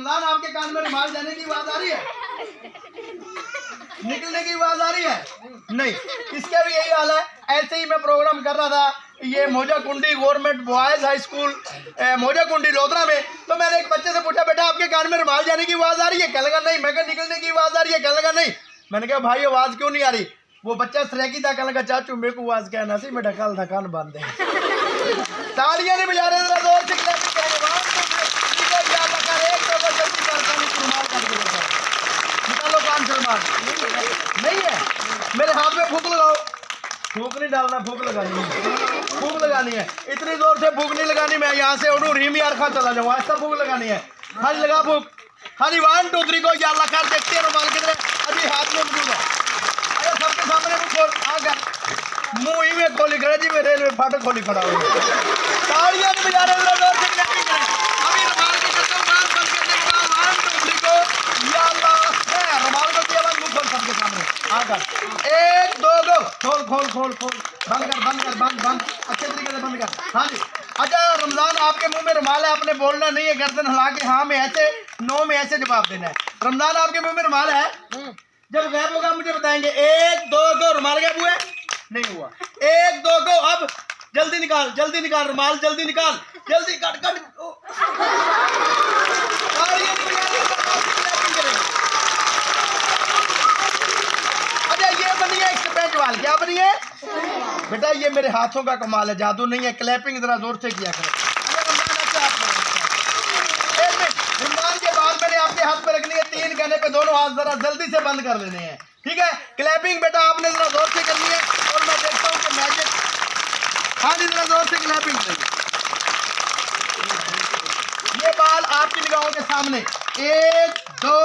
रमजान आपके कान में रुमाल जाने की आवाज आ रही है, निकलने की आवाज आ रही है? नहीं, इसका भी यही हाल है। ऐसे ही मैं प्रोग्राम कर रहा था ये मोजा कुंडी गवर्नमेंट बॉयज हाई स्कूल मोजा कुंडी लोधरा में, तो मैंने एक बच्चे से पूछा बेटा आपके कान में रुमाल जाने की आवाज आ रही है? कहने लगा नहीं। मैं कहा निकलने की आवाज आ रही है? कहने लगा नहीं। मैंने कहा भाई आवाज क्यों नहीं आ रही? वो बच्चा सरेकी था, कहने लगा चाचू मेरे को आवाज कहना सी मैं ढकाल ढकान बांध दे। तालियां नहीं बजा रहे, जरा जोर से क्लैपिंग करेंगे। निकालो कान से रुमाल। नहीं है, मेरे हाथ में फूक लगाओ। फूक नहीं डालना, फूक लगानी है, फूक लगानी है। इतनी जोर से फूक नहीं लगानी, मैं यहाँ से उड़ू रीम यार खा चला जाऊँ, ऐसा फूक लगानी है। हाँ लगा फूक। हाँ जी 1 2 3 को या अल्लाह कर। देखते हैं रुमाल कितने अभी हाथ में मौजूद है। अरे सबके सामने मुँह खोल आकर मुँह ही में खोली खड़े जी, मैं रेलवे फाटक खोली खड़ा हूँ। तालियां नहीं बजा रहे, जोर से क्लैपिंग करें। अभी रुमाल की करता हूँ बात बंद करने के बाद 1 2 3 को या अल्लाह है। रुमाल को दिया बंद, मुँह खोल सबके सामने आकर 1 2 गो। खोल खोल खोल खोल, बंद कर बंद कर, बंद बंद अच्छे तरीके से बंद कर। हाँ जी। अच्छा रमजान आपके मुंह में रुमाल है, आपने बोलना नहीं है, गर्दन हिला के हाँ में ऐसे नो में ऐसे जवाब देना है। रमजान आपके मुंह में रुमाल है? जब गायब होगा मुझे बताएंगे। 1 2 गो। रुमाल गायब हुआ? नहीं हुआ। 1 2 गो। अब जल्दी निकाल, जल्दी निकाल रुमाल, जल्दी निकाल, जल्दी कट कट। अच्छा ये बनी है एक्सपेंट वाल। क्या बनी है बेटा? ये मेरे हाथों का कमाल है, जादू नहीं है। क्लैपिंग जरा जोर से किया करो। रमजान के बाद मैंने आपके हाथ पे रखनी है 3 कहने पे दोनों हाथ जरा जल्दी से बंद कर लेने हैं, ठीक है? क्लैपिंग बेटा आपने जरा जोर से करनी है और मैं देखता हूँ कि मैजिक। हाँ जी जरा जोर से क्लैपिंग करिए। ये बाल आपकी निगाहों के सामने 1 2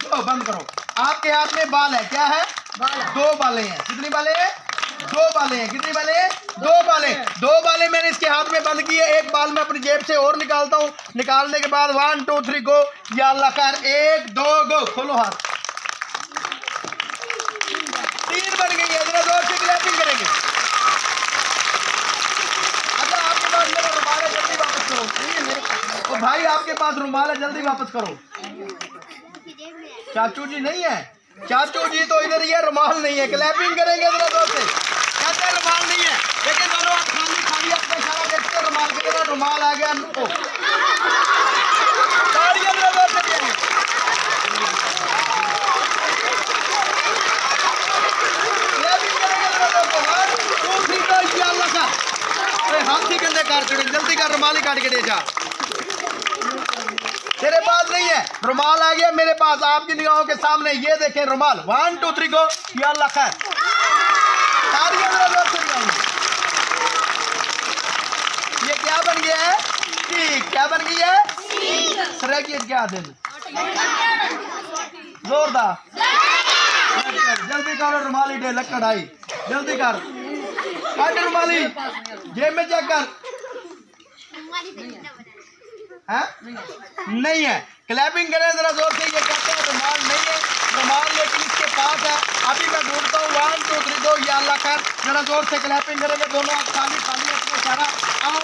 2 बंद करो। आपके हाथ में बाल है, क्या है? 2 बालें हैं। कितनी बालें हैं? 2 बालें हैं। कितनी बालें हैं? 2 बालें। 2 बालें मैंने इसके हाथ में बंद की है। एक बाल मैं अपनी जेब से और निकालता हूँ। निकालने के बाद 1 2 3 गो या अल्लाह कर। 1 2 गो। खोलो हाथ। 3 बन गई है। जरा जोर से क्लैपिंग करेंगे। अच्छा आपके पास मेरा रुमाल है, जल्दी वापस करो। ओ भाई आपके पास रुमाल है, जल्दी वापस करो। चाचू जी नहीं है? चाचू जी तो इधर ही है, रुमाल नहीं है। क्लैपिंग करेंगे जरा जोर से। कहते हैं रुमाल नहीं है, लेकिन दोनों आप खाली खाली अपने इशारा देखते हैं रुमाल की तरह। रुमाल आ गया। तालियां जरा जोर से देंगे। क्लैपिंग करेंगे जरा जोर से। 1 2 3 को या अल्लाह का। अरे हाथ ही गंदे काट चुके, जल्दी कर, रुमाल ही काट के दे जा। तेरे पास नहीं है, रुमाल आ गया मेरे पास आपकी निगाहों के सामने। ये देखें रुमाल। 1 2 3 को या अल्लाह खैर। ये क्या बन गया है? ठीक। क्या बन गई है? सरेकी क्या दिन जोरदार। जल्दी कर, रुमाली डे लक्कड़ आई, जल्दी कर। रुमाली जेब में चेक कर। है? नहीं है। क्लैपिंग करें जरा जोर से। ये कहते हैं रुमाल नहीं है, रुमाल लेकिन इसके पास है। अभी मैं ढूंढता हूँ। 1 2 3 गो या अल्लाह खैर। जरा जोर से क्लैपिंग करेंगे दोनों आप खाली खाली अपने सारा आओ।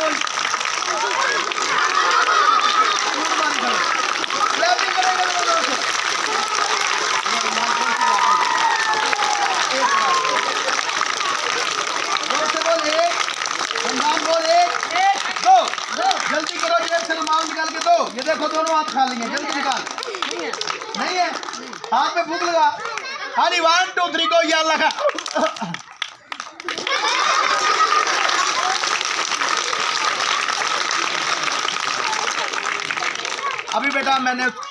क्लैपिंग करेंगे जरा जोर से। जोर से बोल 1 बोल 1 2 जल्दी करो। जेब से रुमाल निकाल के दो। ये देखो दोनों हाथ खाली हैं, जल्दी निकाल। नहीं है, हाथ में फूक लगा। हाँ 1 2 3 को या अल्लाह का। अभी बेटा मैंने